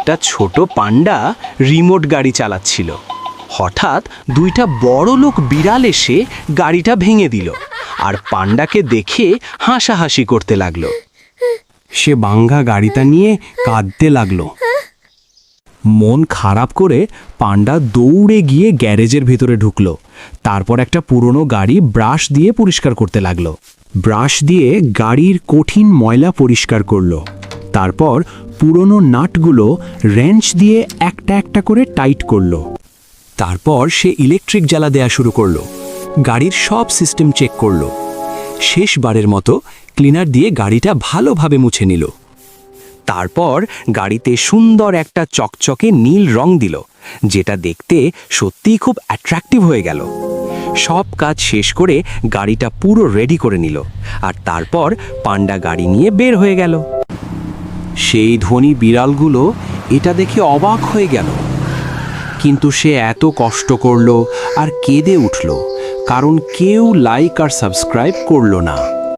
একটা ছোট পান্ডা রিমোট গাড়ি চালাচ্ছিল। হঠাৎ দুইটা বড় লোক বিড়াল এসে গাড়িটা ভেঙে দিল আর পান্ডাকে দেখে হাসাহাসি করতে লাগলো। সে ভাঙা গাড়িটা নিয়ে কাঁদতে লাগলো। মন খারাপ করে পান্ডা দৌড়ে গিয়ে গ্যারেজের ভেতরে ঢুকলো। তারপর একটা পুরনো গাড়ি ব্রাশ দিয়ে পরিষ্কার করতে লাগলো। ব্রাশ দিয়ে গাড়ির কঠিন ময়লা পরিষ্কার করলো। তারপর পুরনো নাটগুলো রেঞ্চ দিয়ে একটা একটা করে টাইট করলো। তারপর সে ইলেকট্রিক জ্বালা দেয়া শুরু করলো। গাড়ির সব সিস্টেম চেক করলো। শেষবারের মতো ক্লিনার দিয়ে গাড়িটা ভালোভাবে মুছে নিল। তারপর গাড়িতে সুন্দর একটা চকচকে নীল রং দিল, যেটা দেখতে সত্যিই খুব অ্যাট্রাক্টিভ হয়ে গেল। সব কাজ শেষ করে গাড়িটা পুরো রেডি করে নিল, আর তারপর পান্ডা গাড়ি নিয়ে বের হয়ে গেল। সেই ধনী বিড়ালগুলো এটা দেখে অবাক হয়ে গেল, কিন্তু সে এত কষ্ট করলো আর কেঁদে উঠল, কারণ কেউ লাইক আর সাবস্ক্রাইব করলো না।